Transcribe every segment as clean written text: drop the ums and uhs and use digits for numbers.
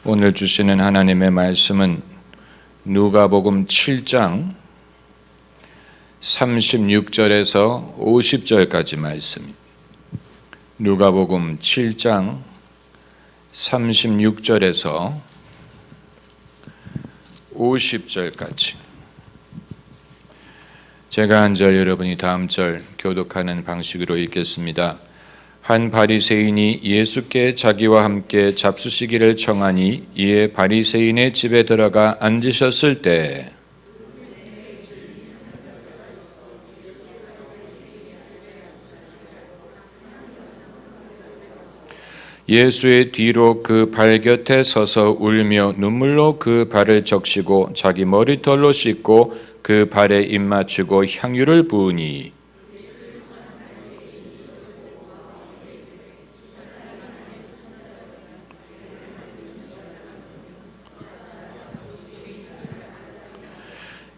오늘 주시는 하나님의 말씀은 누가복음 7장 36절에서 50절까지 말씀입니다. 누가복음 7장 36절에서 50절까지 제가 한 절 여러분이 다음 절 교독하는 방식으로 읽겠습니다. 한 바리새인이 예수께 자기와 함께 잡수시기를 청하니 이에 바리새인의 집에 들어가 앉으셨을 때 예수의 뒤로 그 발 곁에 서서 울며 눈물로 그 발을 적시고 자기 머리털로 씻고 그 발에 입 맞추고 향유를 부으니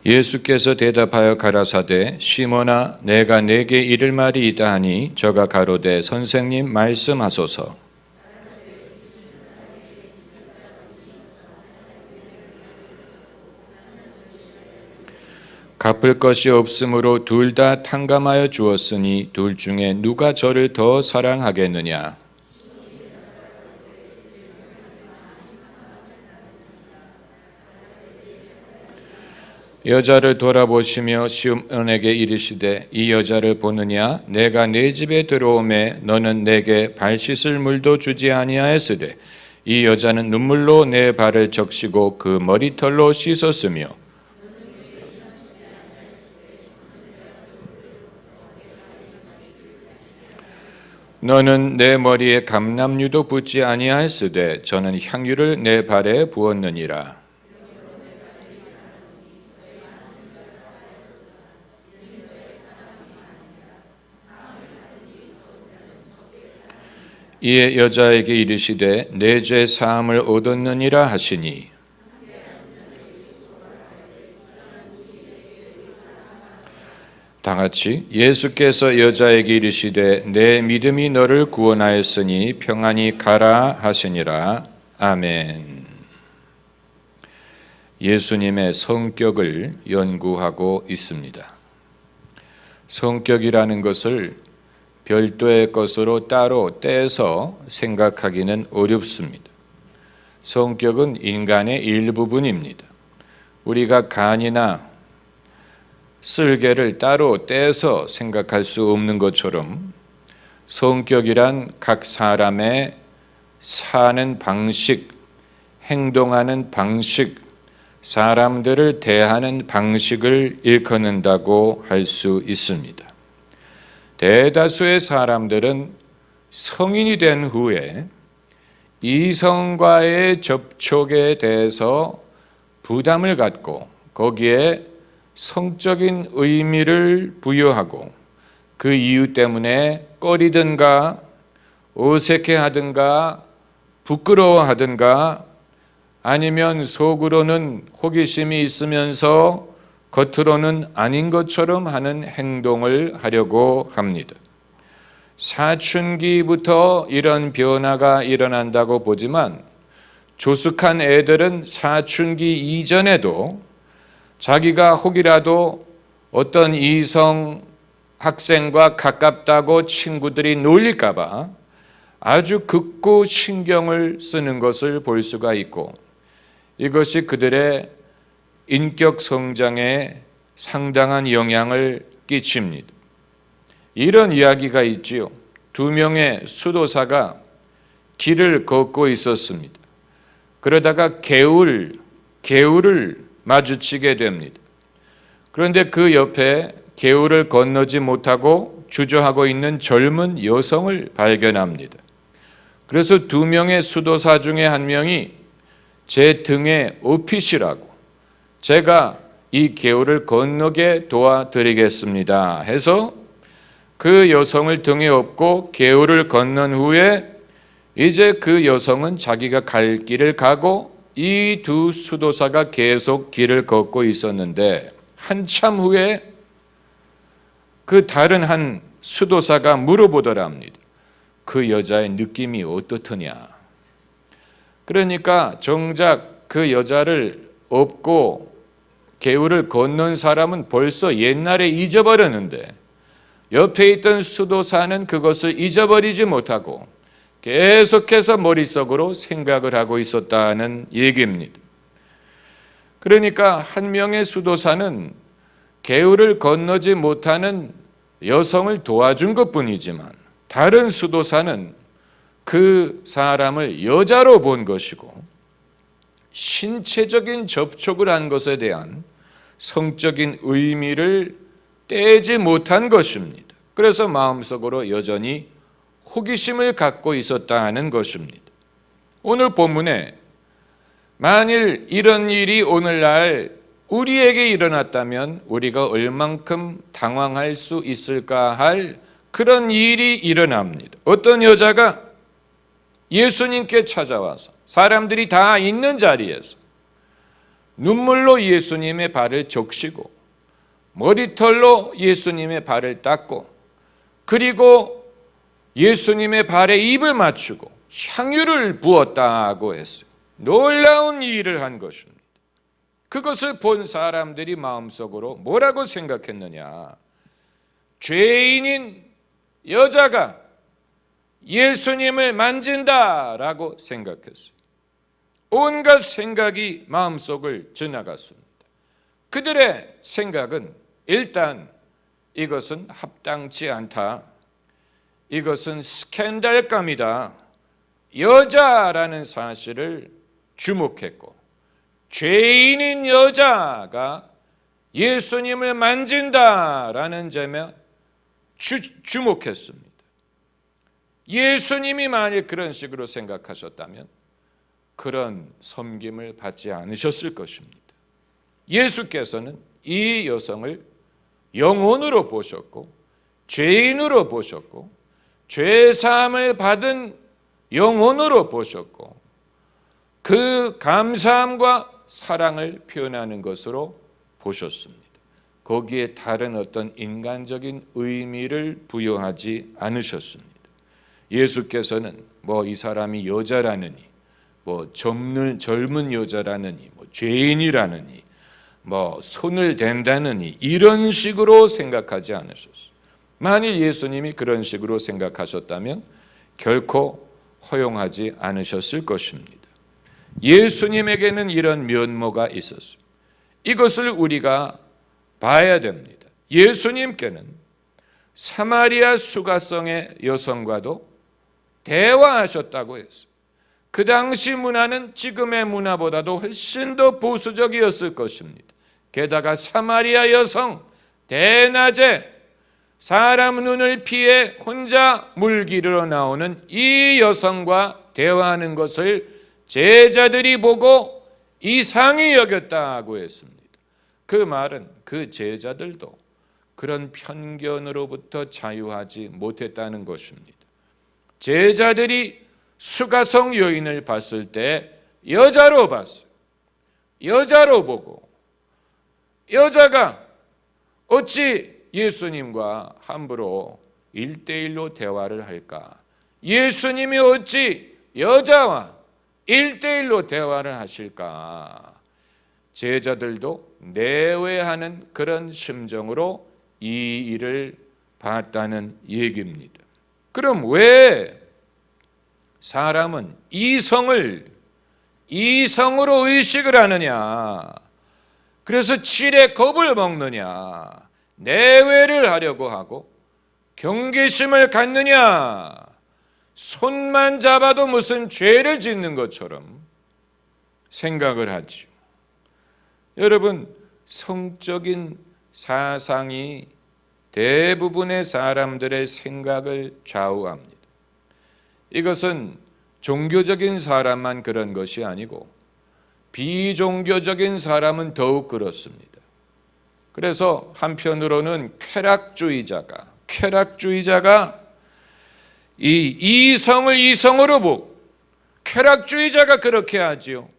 예수께서 대답하여 가라사대 시몬아 내가 네게 이를 말이 있다 하니 저가 가로되 선생님 말씀하소서. 갚을 것이 없으므로 둘 다 탕감하여 주었으니 둘 중에 누가 저를 더 사랑하겠느냐. 여자를 돌아보시며 시몬에게 이르시되 이 여자를 보느냐 내가 네 집에 들어오매 너는 내게 발 씻을 물도 주지 아니하였으되 이 여자는 눈물로 내 발을 적시고 그 머리털로 씻었으며 너는 내 머리에 감람유도 붓지 아니하였으되 저는 향유를 내 발에 부었느니라. 이에 여자에게 이르시되 내 죄 사함을 얻었느니라 하시니 다 같이 예수께서 여자에게 이르시되 내 믿음이 너를 구원하였으니 평안히 가라 하시니라. 아멘. 예수님의 성격을 연구하고 있습니다. 성격이라는 것을 별도의 것으로 따로 떼서 생각하기는 어렵습니다. 성격은 인간의 일부분입니다. 우리가 간이나 쓸개를 따로 떼서 생각할 수 없는 것처럼 성격이란 각 사람의 사는 방식, 행동하는 방식, 사람들을 대하는 방식을 일컫는다고 할 수 있습니다. 대다수의 사람들은 성인이 된 후에 이성과의 접촉에 대해서 부담을 갖고 거기에 성적인 의미를 부여하고 그 이유 때문에 꺼리든가 어색해하든가 부끄러워하든가 아니면 속으로는 호기심이 있으면서 겉으로는 아닌 것처럼 하는 행동을 하려고 합니다. 사춘기부터 이런 변화가 일어난다고 보지만 조숙한 애들은 사춘기 이전에도 자기가 혹이라도 어떤 이성 학생과 가깝다고 친구들이 놀릴까 봐 아주 극구 신경을 쓰는 것을 볼 수가 있고 이것이 그들의 인격 성장에 상당한 영향을 끼칩니다. 이런 이야기가 있지요. 두 명의 수도사가 길을 걷고 있었습니다. 그러다가 개울을 마주치게 됩니다. 그런데 그 옆에 개울을 건너지 못하고 주저하고 있는 젊은 여성을 발견합니다. 그래서 두 명의 수도사 중에 한 명이 제 등에 업히시라고 제가 이 개울을 건너게 도와드리겠습니다 해서 그 여성을 등에 업고 개울을 건넌 후에 이제 그 여성은 자기가 갈 길을 가고 이 두 수도사가 계속 길을 걷고 있었는데 한참 후에 그 다른 한 수도사가 물어보더랍니다. 그 여자의 느낌이 어떻더냐. 그러니까 정작 그 여자를 업고 개울을 건넌 사람은 벌써 옛날에 잊어버렸는데 옆에 있던 수도사는 그것을 잊어버리지 못하고 계속해서 머릿속으로 생각을 하고 있었다는 얘기입니다. 그러니까 한 명의 수도사는 개울을 건너지 못하는 여성을 도와준 것뿐이지만 다른 수도사는 그 사람을 여자로 본 것이고 신체적인 접촉을 한 것에 대한 성적인 의미를 떼지 못한 것입니다. 그래서 마음속으로 여전히 호기심을 갖고 있었다는 것입니다. 오늘 본문에 만일 이런 일이 오늘날 우리에게 일어났다면 우리가 얼만큼 당황할 수 있을까 할 그런 일이 일어납니다. 어떤 여자가 예수님께 찾아와서 사람들이 다 있는 자리에서 눈물로 예수님의 발을 적시고 머리털로 예수님의 발을 닦고 그리고 예수님의 발에 입을 맞추고 향유를 부었다고 했어요. 놀라운 일을 한 것입니다. 그것을 본 사람들이 마음속으로 뭐라고 생각했느냐? 죄인인 여자가 예수님을 만진다라고 생각했어요. 온갖 생각이 마음속을 지나갔습니다. 그들의 생각은 일단 이것은 합당치 않다. 이것은 스캔들감이다. 여자라는 사실을 주목했고 죄인인 여자가 예수님을 만진다라는 점에 주목했습니다. 예수님이 만일 그런 식으로 생각하셨다면 그런 섬김을 받지 않으셨을 것입니다. 예수께서는 이 여성을 영혼으로 보셨고 죄인으로 보셨고 죄사함을 받은 영혼으로 보셨고 그 감사함과 사랑을 표현하는 것으로 보셨습니다. 거기에 다른 어떤 인간적인 의미를 부여하지 않으셨습니다. 예수께서는 이 사람이 여자라느니 젊은 여자라느니 죄인이라느니 손을 댄다느니 이런 식으로 생각하지 않으셨어요. 만일 예수님이 그런 식으로 생각하셨다면 결코 허용하지 않으셨을 것입니다. 예수님에게는 이런 면모가 있었어요. 이것을 우리가 봐야 됩니다. 예수님께는 사마리아 수가성의 여성과도 대화하셨다고 했어요. 그 당시 문화는 지금의 문화보다도 훨씬 더 보수적이었을 것입니다. 게다가 사마리아 여성, 대낮에 사람 눈을 피해 혼자 물길으로 나오는 이 여성과 대화하는 것을 제자들이 보고 이상히 여겼다고 했습니다. 그 말은 그 제자들도 그런 편견으로부터 자유하지 못했다는 것입니다. 제자들이 수가성 여인을 봤을 때 여자로 봤어요. 여자로 보고 여자가 어찌 예수님과 함부로 1대1로 대화를 할까? 예수님이 어찌 여자와 1대1로 대화를 하실까? 제자들도 내외하는 그런 심정으로 이 일을 봤다는 얘기입니다. 그럼 왜 사람은 이성으로 의식을 하느냐? 그래서 칠의 겁을 먹느냐? 내외를 하려고 하고 경계심을 갖느냐? 손만 잡아도 무슨 죄를 짓는 것처럼 생각을 하죠. 여러분, 성적인 사상이 대부분의 사람들의 생각을 좌우합니다. 이것은 종교적인 사람만 그런 것이 아니고 비종교적인 사람은 더욱 그렇습니다. 그래서 한편으로는 쾌락주의자가 이 이성을 이성으로 보고 쾌락주의자가 그렇게 하지요.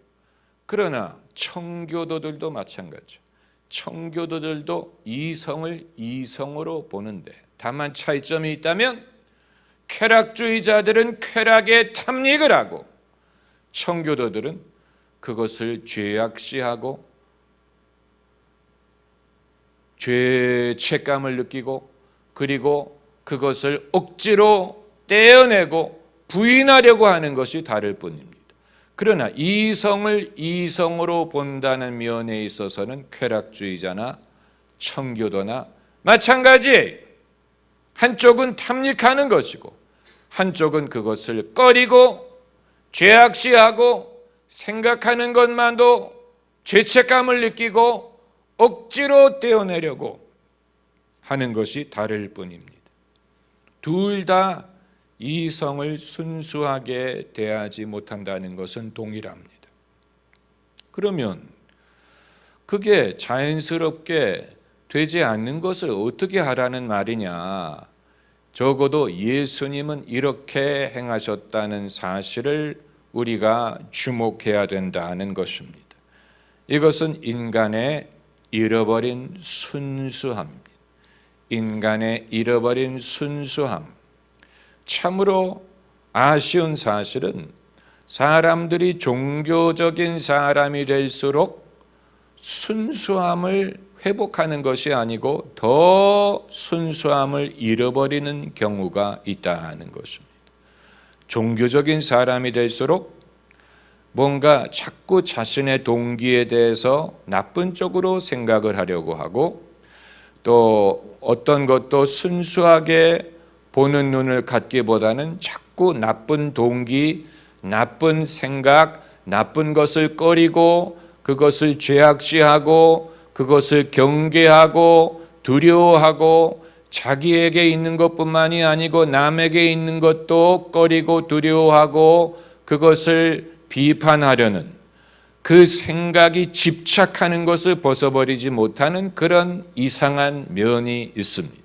그러나 청교도들도 마찬가지죠. 청교도들도 이성을 이성으로 보는데 다만 차이점이 있다면 쾌락주의자들은 쾌락에 탐닉을 하고 청교도들은 그것을 죄악시하고 죄책감을 느끼고 그리고 그것을 억지로 떼어내고 부인하려고 하는 것이 다를 뿐입니다. 그러나 이성을 이성으로 본다는 면에 있어서는 쾌락주의자나 청교도나 마찬가지예요. 한쪽은 탐닉하는 것이고 한쪽은 그것을 꺼리고 죄악시하고 생각하는 것만도 죄책감을 느끼고 억지로 떼어내려고 하는 것이 다를 뿐입니다. 둘 다 이성을 순수하게 대하지 못한다는 것은 동일합니다. 그러면 그게 자연스럽게 되지 않는 것을 어떻게 하라는 말이냐? 적어도 예수님은 이렇게 행하셨다는 사실을 우리가 주목해야 된다는 것입니다. 이것은 인간의 잃어버린 순수함입니다. 인간의 잃어버린 순수함. 참으로 아쉬운 사실은 사람들이 종교적인 사람이 될수록 순수함을 회복하는 것이 아니고 더 순수함을 잃어버리는 경우가 있다는 것입니다. 종교적인 사람이 될수록 뭔가 자꾸 자신의 동기에 대해서 나쁜 쪽으로 생각을 하려고 하고 또 어떤 것도 순수하게 보는 눈을 갖기보다는 자꾸 나쁜 동기, 나쁜 생각, 나쁜 것을 꺼리고 그것을 죄악시하고 그것을 경계하고 두려워하고 자기에게 있는 것뿐만이 아니고 남에게 있는 것도 꺼리고 두려워하고 그것을 비판하려는 그 생각이 집착하는 것을 벗어버리지 못하는 그런 이상한 면이 있습니다.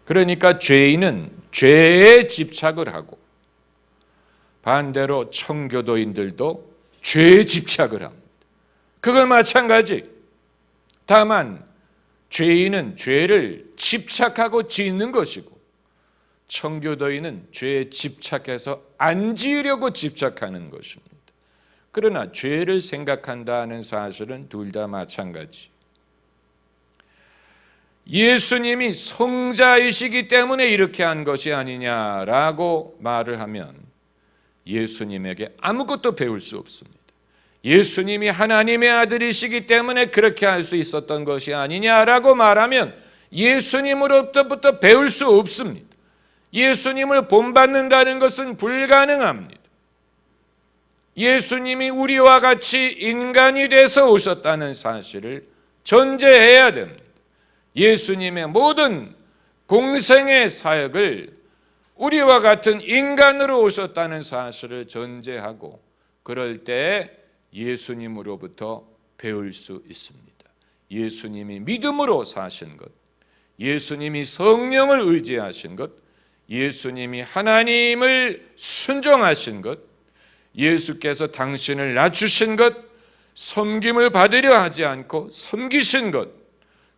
그러니까 죄인은 죄에 집착을 하고 반대로 청교도인들도 죄에 집착을 합니다. 그걸 마찬가지. 다만 죄인은 죄를 집착하고 짓는 것이고 청교도인은 죄에 집착해서 안 지으려고 집착하는 것입니다. 그러나 죄를 생각한다는 사실은 둘 다 마찬가지. 예수님이 성자이시기 때문에 이렇게 한 것이 아니냐라고 말을 하면 예수님에게 아무것도 배울 수 없습니다. 예수님이 하나님의 아들이시기 때문에 그렇게 할 수 있었던 것이 아니냐라고 말하면 예수님으로부터 배울 수 없습니다. 예수님을 본받는다는 것은 불가능합니다. 예수님이 우리와 같이 인간이 돼서 오셨다는 사실을 전제해야 됩니다. 예수님의 모든 공생의 사역을 우리와 같은 인간으로 오셨다는 사실을 전제하고 그럴 때 예수님으로부터 배울 수 있습니다. 예수님이 믿음으로 사신 것, 예수님이 성령을 의지하신 것, 예수님이 하나님을 순종하신 것, 예수께서 당신을 낮추신 것, 섬김을 받으려 하지 않고 섬기신 것,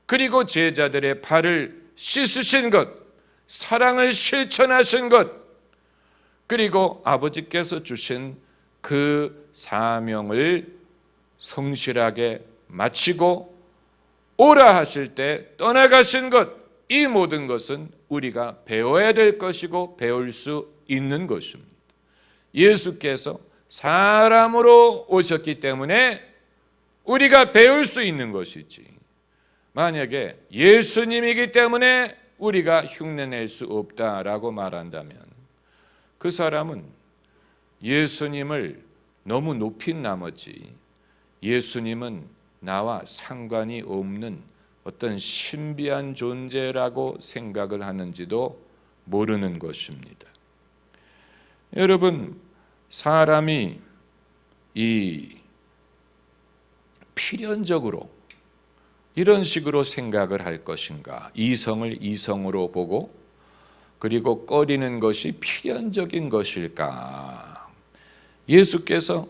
그리고 제자들의 발을 씻으신 것, 사랑을 실천하신 것, 그리고 아버지께서 주신 그 사명을 성실하게 마치고 오라 하실 때 떠나가신 것, 이 모든 것은 우리가 배워야 될 것이고 배울 수 있는 것입니다. 예수께서 사람으로 오셨기 때문에 우리가 배울 수 있는 것이지, 만약에 예수님이기 때문에 우리가 흉내낼 수 없다라고 말한다면 그 사람은 예수님을 너무 높인 나머지 예수님은 나와 상관이 없는 어떤 신비한 존재라고 생각을 하는지도 모르는 것입니다. 여러분, 사람이 이 필연적으로 이런 식으로 생각을 할 것인가? 이성을 이성으로 보고 그리고 꺼리는 것이 필연적인 것일까? 예수께서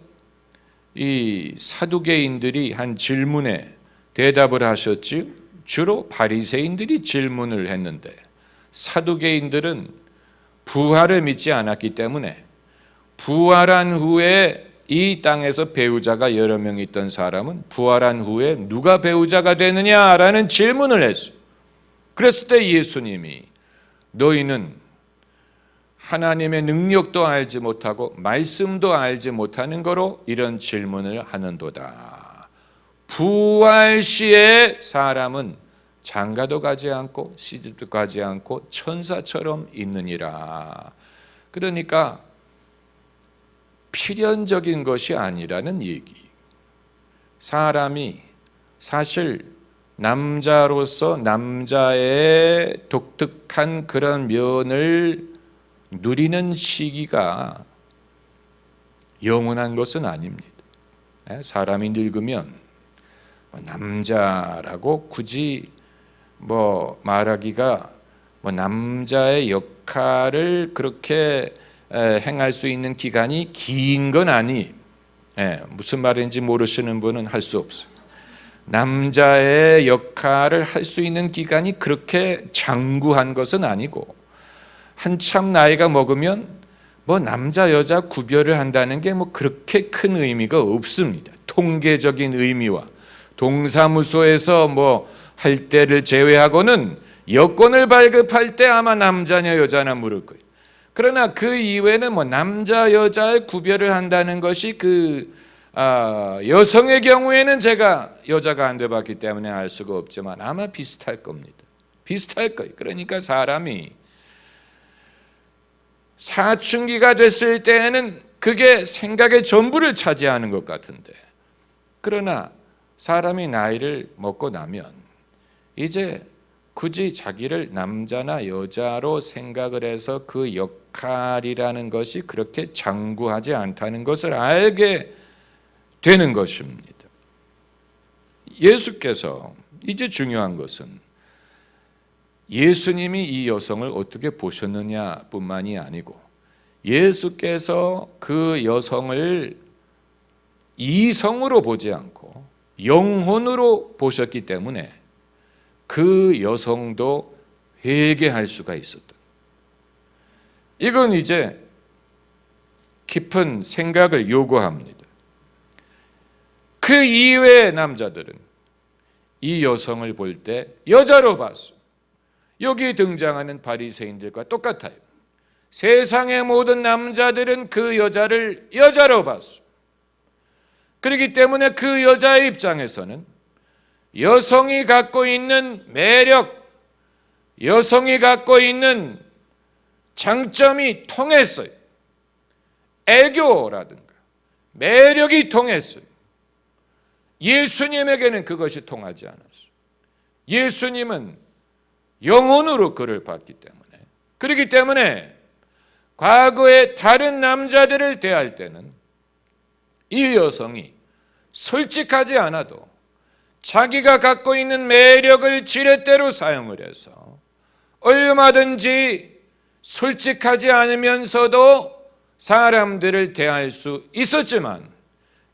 이 사두개인들이 한 질문에 대답을 하셨지, 주로 바리새인들이 질문을 했는데 사두개인들은 부활을 믿지 않았기 때문에 부활한 후에 이 땅에서 배우자가 여러 명 있던 사람은 부활한 후에 누가 배우자가 되느냐라는 질문을 했어요. 그랬을 때 예수님이 너희는 하나님의 능력도 알지 못하고 말씀도 알지 못하는 거로 이런 질문을 하는도다. 부활 시에 사람은 장가도 가지 않고 시집도 가지 않고 천사처럼 있느니라. 그러니까 필연적인 것이 아니라는 얘기. 사람이 사실 남자로서 남자의 독특한 그런 면을 누리는 시기가 영원한 것은 아닙니다. 사람이 늙으면 남자라고 굳이 말하기가 남자의 역할을 그렇게 행할 수 있는 기간이 긴 건 아니. 무슨 말인지 모르시는 분은 할 수 없어요. 남자의 역할을 할 수 있는 기간이 그렇게 장구한 것은 아니고 한참 나이가 먹으면 남자 여자 구별을 한다는 게 그렇게 큰 의미가 없습니다. 통계적인 의미와 동사무소에서 할 때를 제외하고는 여권을 발급할 때 아마 남자냐 여자나 물을 거예요. 그러나 그 이외에는 남자 여자의 구별을 한다는 것이 여성의 경우에는 제가 여자가 안 돼봤기 때문에 알 수가 없지만 아마 비슷할 겁니다. 비슷할 거예요. 그러니까 사람이 사춘기가 됐을 때에는 그게 생각의 전부를 차지하는 것 같은데, 그러나 사람이 나이를 먹고 나면 이제 굳이 자기를 남자나 여자로 생각을 해서 그 역할이라는 것이 그렇게 장구하지 않다는 것을 알게 되는 것입니다. 예수께서 이제 중요한 것은 예수님이 이 여성을 어떻게 보셨느냐 뿐만이 아니고 예수께서 그 여성을 이성으로 보지 않고 영혼으로 보셨기 때문에 그 여성도 회개할 수가 있었다. 이건 이제 깊은 생각을 요구합니다. 그 이외의 남자들은 이 여성을 볼 때 여자로 봤어. 여기 등장하는 바리새인들과 똑같아요. 세상의 모든 남자들은 그 여자를 여자로 봤어. 그렇기 때문에 그 여자의 입장에서는 여성이 갖고 있는 매력, 여성이 갖고 있는 장점이 통했어요. 애교라든가 매력이 통했어요. 예수님에게는 그것이 통하지 않았어요. 예수님은 영혼으로 그를 봤기 때문에, 그렇기 때문에 과거에 다른 남자들을 대할 때는 이 여성이 솔직하지 않아도 자기가 갖고 있는 매력을 지렛대로 사용을 해서 얼마든지 솔직하지 않으면서도 사람들을 대할 수 있었지만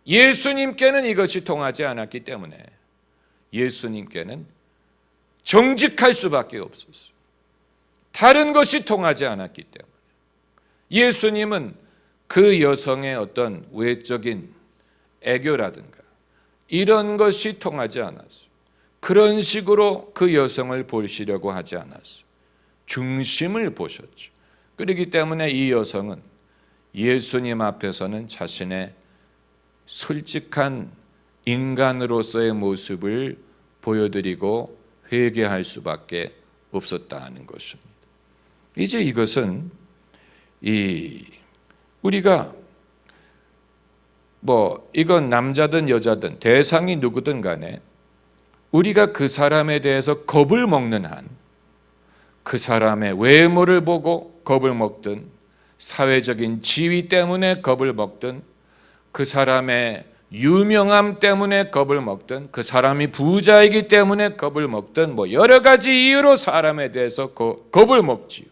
예수님께는 이것이 통하지 않았기 때문에 예수님께는 정직할 수밖에 없었어요. 다른 것이 통하지 않았기 때문에 예수님은 그 여성의 어떤 외적인 애교라든가 이런 것이 통하지 않았어요. 그런 식으로 그 여성을 보시려고 하지 않았어요. 중심을 보셨죠. 그렇기 때문에 이 여성은 예수님 앞에서는 자신의 솔직한 인간으로서의 모습을 보여드리고 회개할 수밖에 없었다는 것입니다. 이제 이것은 우리가 이건 남자든 여자든 대상이 누구든 간에 우리가 그 사람에 대해서 겁을 먹는 한, 그 사람의 외모를 보고 겁을 먹든 사회적인 지위 때문에 겁을 먹든 그 사람의 유명함 때문에 겁을 먹든 그 사람이 부자이기 때문에 겁을 먹든 여러 가지 이유로 사람에 대해서 겁을 먹지요.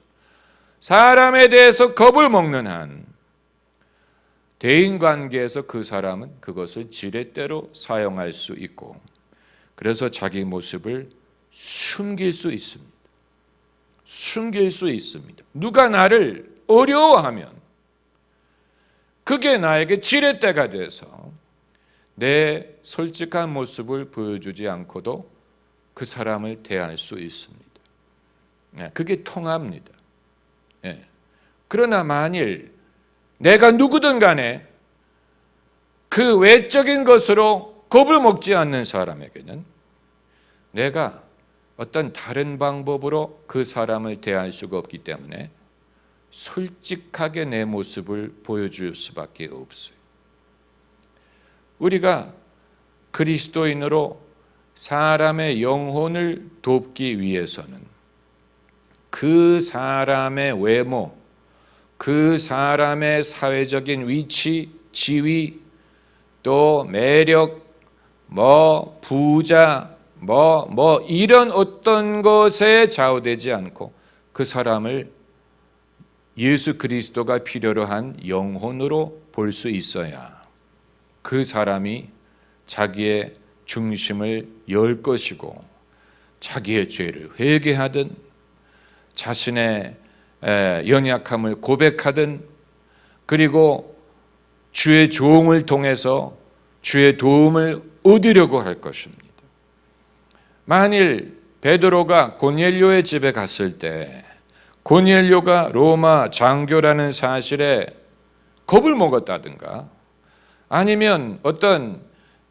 사람에 대해서 겁을 먹는 한 대인관계에서 그 사람은 그것을 지렛대로 사용할 수 있고 그래서 자기 모습을 숨길 수 있습니다. 숨길 수 있습니다. 누가 나를 어려워하면 그게 나에게 지렛대가 돼서 내 솔직한 모습을 보여주지 않고도 그 사람을 대할 수 있습니다. 그게 통합니다. 그러나 만일 내가 누구든 간에 그 외적인 것으로 겁을 먹지 않는 사람에게는 내가 어떤 다른 방법으로 그 사람을 대할 수가 없기 때문에 솔직하게 내 모습을 보여줄 수밖에 없어요. 우리가 그리스도인으로 사람의 영혼을 돕기 위해서는 그 사람의 외모, 그 사람의 사회적인 위치, 지위, 또 매력, 부자, 이런 어떤 것에 좌우되지 않고 그 사람을 예수 그리스도가 필요로 한 영혼으로 볼 수 있어야 그 사람이 자기의 중심을 열 것이고 자기의 죄를 회개하든 자신의 연약함을 고백하든 그리고 주의 종을 통해서 주의 도움을 얻으려고 할 것입니다. 만일 베드로가 고넬료의 집에 갔을 때 고넬료가 로마 장교라는 사실에 겁을 먹었다든가 아니면 어떤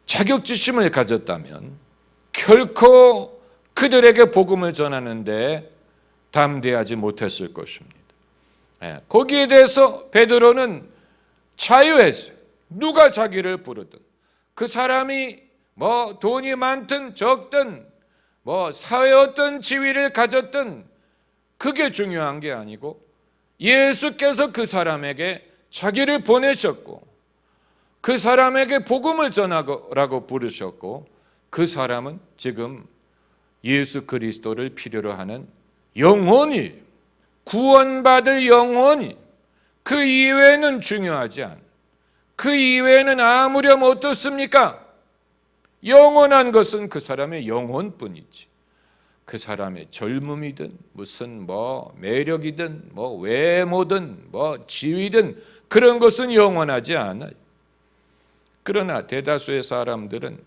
자격지심을 가졌다면 결코 그들에게 복음을 전하는데 담대하지 못했을 것입니다. 거기에 대해서 베드로는 자유했어요. 누가 자기를 부르든 그 사람이 돈이 많든 적든 사회의 어떤 지위를 가졌든 그게 중요한 게 아니고 예수께서 그 사람에게 자기를 보내셨고 그 사람에게 복음을 전하라고 부르셨고 그 사람은 지금 예수 그리스도를 필요로 하는 영혼이 구원받을 영혼이 그 이외에는 중요하지 않아. 그 이외에는 아무렴 어떻습니까? 영원한 것은 그 사람의 영혼뿐이지. 그 사람의 젊음이든 무슨 매력이든 외모든 지위든 그런 것은 영원하지 않아요. 그러나 대다수의 사람들은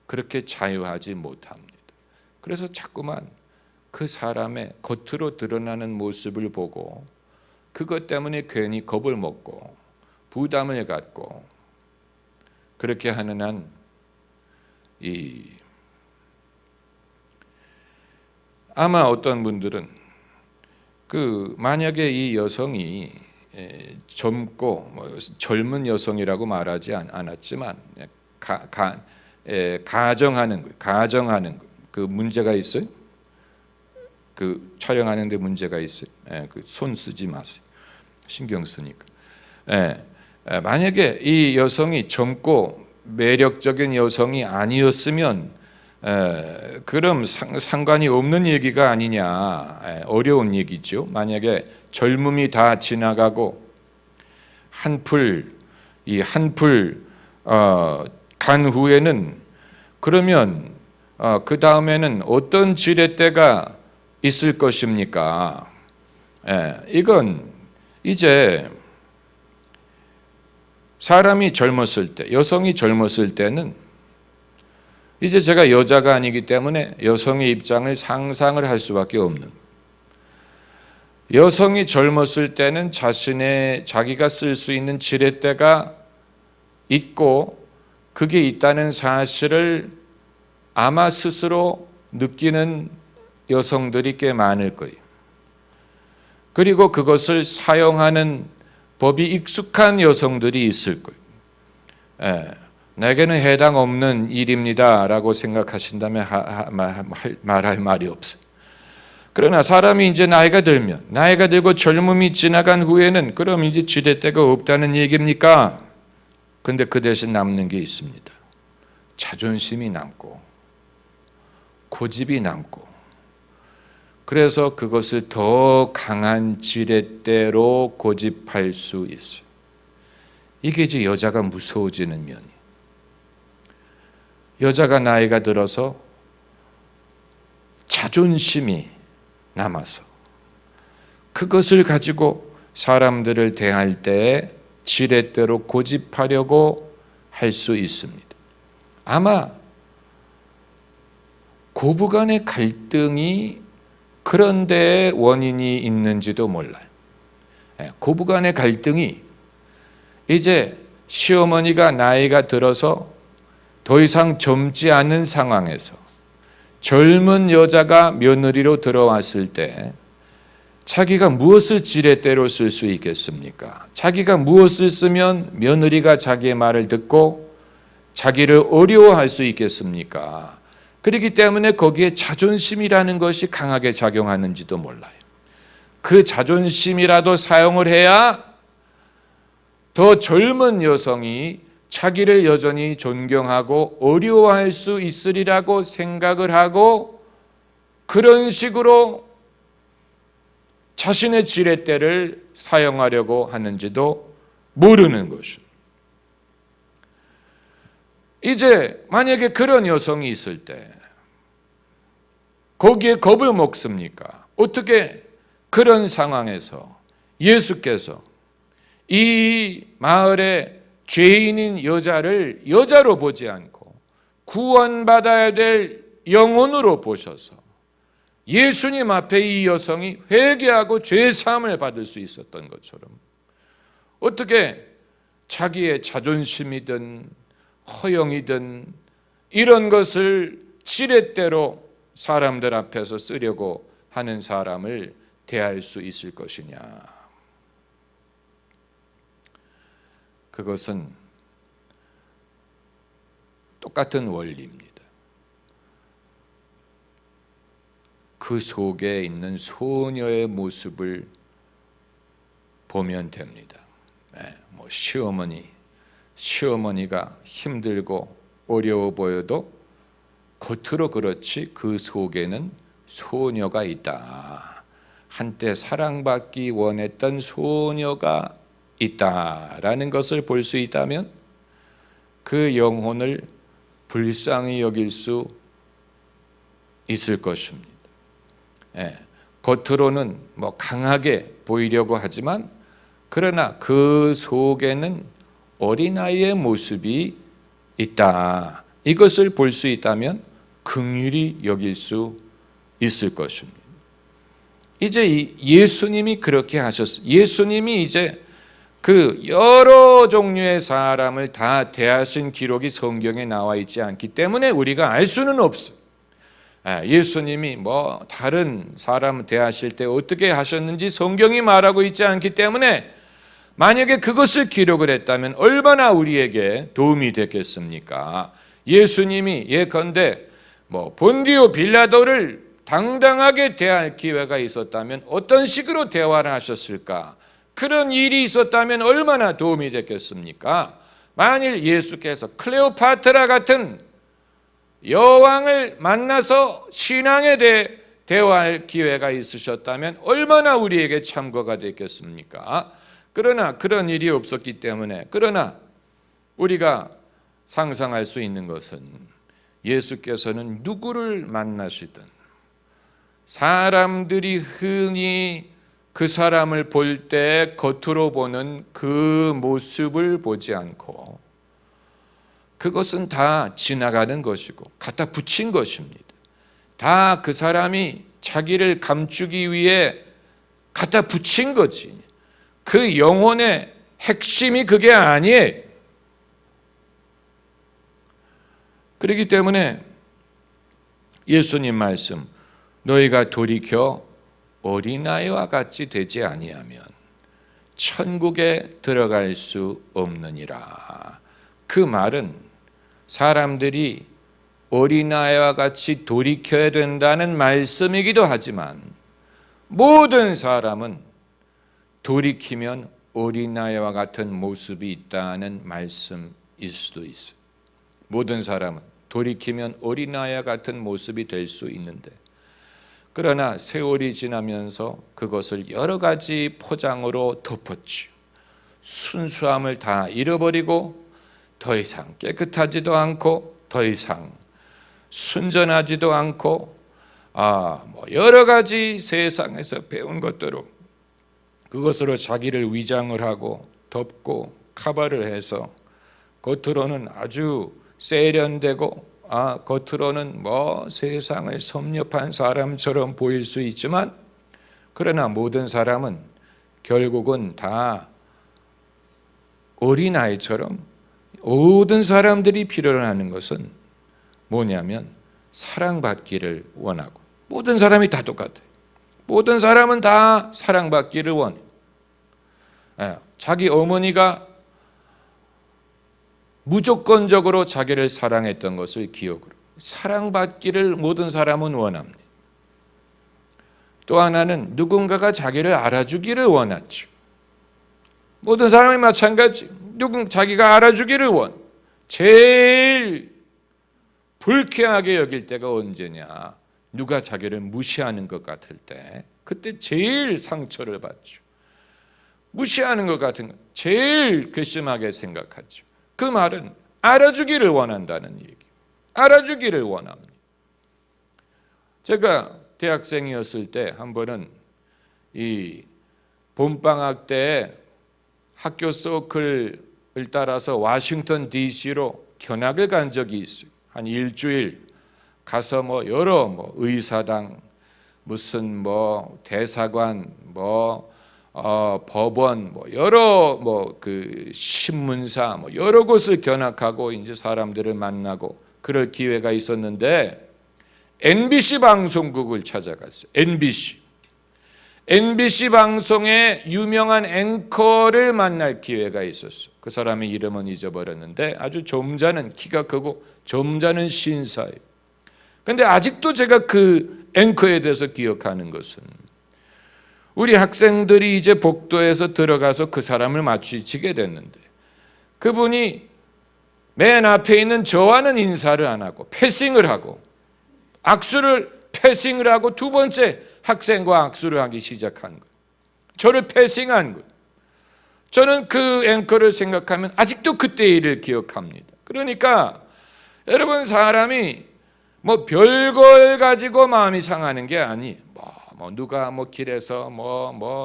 그렇게 자유하지 못합니다. 그래서 자꾸만 그 사람의 겉으로 드러나는 모습을 보고 그것 때문에 괜히 겁을 먹고 부담을 갖고 그렇게 하는 한 아마 어떤 분들은 만약에 이 여성이 젊고 젊은 여성이라고 말하지 않았지만 가정하는 그 문제가 있어요. 그 촬영하는데 문제가 있어요. 손 쓰지 마세요. 신경 쓰니까. 만약에 이 여성이 젊고 매력적인 여성이 아니었으면 그럼 상관이 없는 얘기가 아니냐. 어려운 얘기죠. 만약에 젊음이 다 지나가고 한풀 간 후에는 그러면 그 다음에는 어떤 지렛대가 있을 것입니까? 이건 이제 사람이 젊었을 때, 여성이 젊었을 때는 이제 제가 여자가 아니기 때문에 여성의 입장을 상상을 할 수밖에 없는. 여성이 젊었을 때는 자기가 쓸 수 있는 지렛대가 있고 그게 있다는 사실을 아마 스스로 느끼는 여성들이 꽤 많을 거예요. 그리고 그것을 사용하는 법이 익숙한 여성들이 있을 거예요. 내게는 해당 없는 일입니다라고 생각하신다면 말할 말이 없어요. 그러나 사람이 이제 나이가 들고 젊음이 지나간 후에는 그럼 이제 지렛대가 없다는 얘기입니까? 근데 그 대신 남는 게 있습니다. 자존심이 남고 고집이 남고 그래서 그것을 더 강한 지렛대로 고집할 수 있어요. 이게 이제 여자가 무서워지는 면이에요. 여자가 나이가 들어서 자존심이 남아서 그것을 가지고 사람들을 대할 때 지렛대로 고집하려고 할 수 있습니다. 아마 고부간의 갈등이 그런 데에 원인이 있는지도 몰라요. 고부간의 갈등이 이제 시어머니가 나이가 들어서 더 이상 젊지 않은 상황에서 젊은 여자가 며느리로 들어왔을 때 자기가 무엇을 지렛대로 쓸 수 있겠습니까? 자기가 무엇을 쓰면 며느리가 자기의 말을 듣고 자기를 어려워할 수 있겠습니까? 그렇기 때문에 거기에 자존심이라는 것이 강하게 작용하는지도 몰라요. 그 자존심이라도 사용을 해야 더 젊은 여성이 자기를 여전히 존경하고 어려워할 수 있으리라고 생각을 하고 그런 식으로 자신의 지렛대를 사용하려고 하는지도 모르는 것입니다. 이제 만약에 그런 여성이 있을 때 거기에 겁을 먹습니까? 어떻게 그런 상황에서 예수께서 이 마을의 죄인인 여자를 여자로 보지 않고 구원받아야 될 영혼으로 보셔서 예수님 앞에 이 여성이 회개하고 죄사함을 받을 수 있었던 것처럼 어떻게 자기의 자존심이든 허영이든 이런 것을 지렛대로 사람들 앞에서 쓰려고 하는 사람을 대할 수 있을 것이냐. 그것은 똑같은 원리입니다. 그 속에 있는 소녀의 모습을 보면 됩니다. 시어머니가 힘들고 어려워 보여도 겉으로 그렇지 그 속에는 소녀가 있다. 한때 사랑받기 원했던 소녀가 있다라는 것을 볼 수 있다면 그 영혼을 불쌍히 여길 수 있을 것입니다. 겉으로는 강하게 보이려고 하지만 그러나 그 속에는 어린아이의 모습이 있다. 이것을 볼 수 있다면 긍휼히 여길 수 있을 것입니다. 이제 예수님이 그렇게 하셨어요. 예수님이 이제 그 여러 종류의 사람을 다 대하신 기록이 성경에 나와 있지 않기 때문에 우리가 알 수는 없어요. 예수님이 다른 사람 대하실 때 어떻게 하셨는지 성경이 말하고 있지 않기 때문에 만약에 그것을 기록을 했다면 얼마나 우리에게 도움이 됐겠습니까? 예수님이 예컨대 본디오 빌라도를 당당하게 대할 기회가 있었다면 어떤 식으로 대화를 하셨을까? 그런 일이 있었다면 얼마나 도움이 됐겠습니까? 만일 예수께서 클레오파트라 같은 여왕을 만나서 신앙에 대해 대화할 기회가 있으셨다면 얼마나 우리에게 참고가 됐겠습니까? 그러나 그런 일이 없었기 때문에 그러나 우리가 상상할 수 있는 것은 예수께서는 누구를 만나시든 사람들이 흔히 그 사람을 볼 때 겉으로 보는 그 모습을 보지 않고 그것은 다 지나가는 것이고 갖다 붙인 것입니다. 다 그 사람이 자기를 감추기 위해 갖다 붙인 거지. 그 영혼의 핵심이 그게 아니에요. 그렇기 때문에 예수님 말씀 너희가 돌이켜 어린아이와 같이 되지 아니하면 천국에 들어갈 수 없느니라. 그 말은 사람들이 어린아이와 같이 돌이켜야 된다는 말씀이기도 하지만 모든 사람은 돌이키면 어린아이와 같은 모습이 있다는 말씀일 수도 있어요. 모든 사람은 돌이키면 어린아이와 같은 모습이 될 수 있는데 그러나 세월이 지나면서 그것을 여러 가지 포장으로 덮었지요. 순수함을 다 잃어버리고 더 이상 깨끗하지도 않고 더 이상 순전하지도 않고 여러 가지 세상에서 배운 것대로 그것으로 자기를 위장을 하고 덮고 커버를 해서 겉으로는 아주 세련되고 겉으로는 뭐 세상을 섭렵한 사람처럼 보일 수 있지만, 그러나 모든 사람은 결국은 다 어린아이처럼, 모든 사람들이 필요로 하는 것은 뭐냐면 사랑받기를 원하고, 모든 사람이 다 똑같아요. 모든 사람은 다 사랑받기를 원해요. 자기 어머니가 무조건적으로 자기를 사랑했던 것을 기억으로, 사랑받기를 모든 사람은 원합니다. 또 하나는 누군가가 자기를 알아주기를 원하죠. 모든 사람이 마찬가지. 자기가 알아주기를 원. 제일 불쾌하게 여길 때가 언제냐? 누가 자기를 무시하는 것 같을 때, 그때 제일 상처를 받죠. 무시하는 것 같은 거 제일 괘씸하게 생각하죠. 그 말은 알아주기를 원한다는 얘기. 알아주기를 원합니다. 제가 대학생이었을 때 한 번은 이 봄방학 때 학교 서클을 따라서 워싱턴 DC로 견학을 간 적이 있어요. 한 일주일 가서 여러 의사당, 무슨 대사관, 법원, 여러 그 신문사, 여러 곳을 견학하고 이제 사람들을 만나고 그럴 기회가 있었는데, NBC 방송국을 찾아갔어요. NBC 방송의 유명한 앵커를 만날 기회가 있었어요. 그 사람의 이름은 잊어버렸는데 아주 점잖은, 키가 크고 점잖은 신사예요. 그런데 아직도 제가 그 앵커에 대해서 기억하는 것은, 우리 학생들이 이제 복도에서 들어가서 그 사람을 마주치게 됐는데, 그분이 맨 앞에 있는 저와는 인사를 안 하고 패싱을 하고, 패싱을 하고 두 번째 학생과 악수를 하기 시작한 거예요. 저를 패싱한 거예요. 저는 그 앵커를 생각하면 아직도 그때의 일을 기억합니다. 그러니까 여러분, 사람이 별걸 가지고 마음이 상하는 게 아니에요. 누가 길에서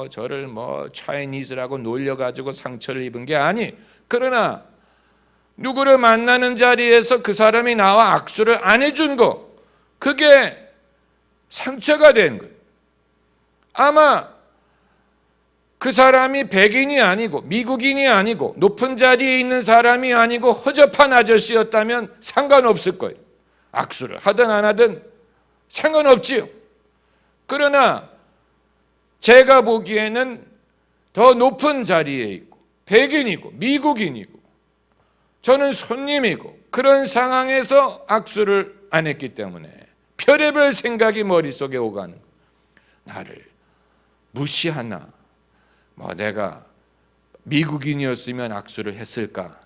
저를 차이니즈라고 놀려가지고 상처를 입은 게 아니. 그러나 누구를 만나는 자리에서 그 사람이 나와 악수를 안 해준 거, 그게 상처가 된 거예요. 아마 그 사람이 백인이 아니고 미국인이 아니고 높은 자리에 있는 사람이 아니고 허접한 아저씨였다면 상관없을 거예요. 악수를 하든 안 하든 상관없지요. 그러나 제가 보기에는 더 높은 자리에 있고 백인이고 미국인이고 저는 손님이고 그런 상황에서 악수를 안 했기 때문에 별의별 생각이 머릿속에 오가는 거예요. 나를 무시하나? 내가 미국인이었으면 악수를 했을까?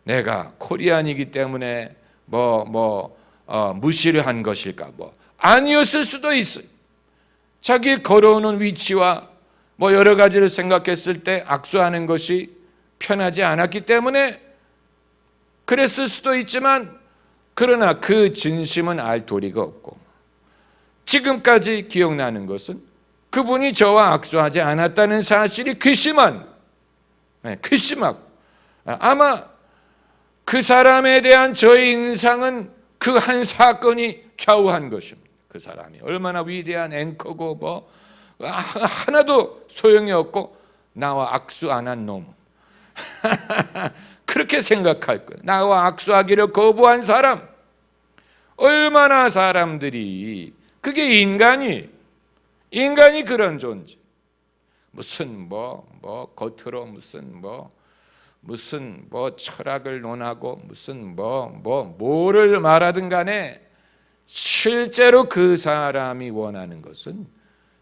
내가 코리안이기 때문에 무시를 한 것일까? 아니었을 수도 있어요. 자기 걸어오는 위치와 여러 가지를 생각했을 때 악수하는 것이 편하지 않았기 때문에 그랬을 수도 있지만, 그러나 그 진심은 알 도리가 없고, 지금까지 기억나는 것은 그분이 저와 악수하지 않았다는 사실이 괘씸하고, 아마 그 사람에 대한 저의 인상은 그 한 사건이 좌우한 것입니다. 그 사람이 얼마나 위대한 앵커고 하나도 소용이 없고 나와 악수 안 한 놈 그렇게 생각할 거예요. 나와 악수하기를 거부한 사람. 얼마나 사람들이, 그게 인간이 그런 존재. 무슨 겉으로 무슨 철학을 논하고 무슨 뭐를 말하든 간에 실제로 그 사람이 원하는 것은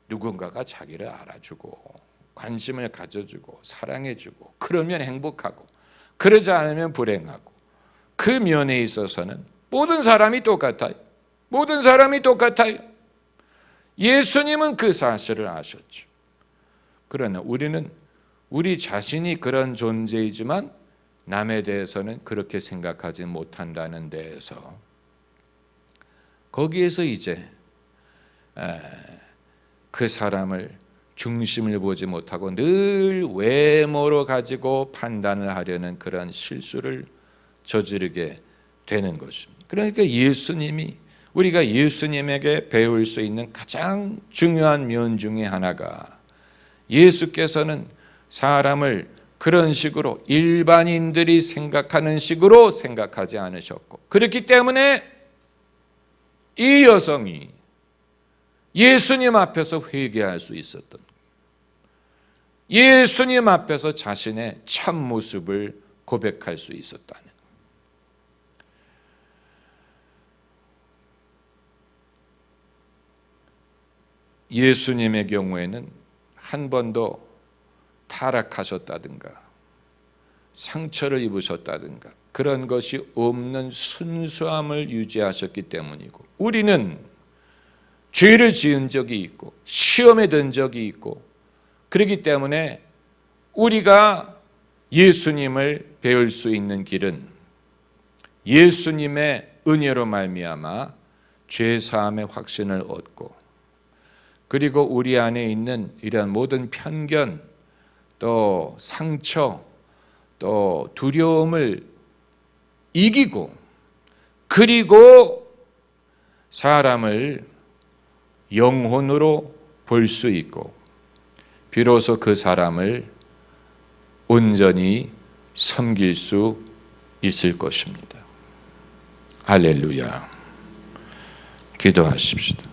누군가가 자기를 알아주고 관심을 가져주고 사랑해주고, 그러면 행복하고, 그러지 않으면 불행하고, 그 면에 있어서는 모든 사람이 똑같아요. 모든 사람이 똑같아요. 예수님은 그 사실을 아셨죠. 그러나 우리는 우리 자신이 그런 존재이지만 남에 대해서는 그렇게 생각하지 못한다는 데에서, 거기에서 이제 그 사람을 중심을 보지 못하고 늘 외모로 가지고 판단을 하려는 그런 실수를 저지르게 되는 것입니다. 그러니까 예수님이, 우리가 예수님에게 배울 수 있는 가장 중요한 면 중에 하나가, 예수께서는 사람을 그런 식으로 일반인들이 생각하는 식으로 생각하지 않으셨고, 그렇기 때문에 이 여성이 예수님 앞에서 회개할 수 있었던 거예요. 예수님 앞에서 자신의 참 모습을 고백할 수 있었다는 거예요. 예수님의 경우에는 한 번도 타락하셨다든가 상처를 입으셨다든가 그런 것이 없는 순수함을 유지하셨기 때문이고, 우리는 죄를 지은 적이 있고 시험에 든 적이 있고, 그렇기 때문에 우리가 예수님을 배울 수 있는 길은 예수님의 은혜로 말미암아 죄 사함의 확신을 얻고, 그리고 우리 안에 있는 이런 모든 편견, 또 상처, 또 두려움을 이기고, 그리고 사람을 영혼으로 볼 수 있고, 비로소 그 사람을 온전히 섬길 수 있을 것입니다. 할렐루야. 기도하십시다.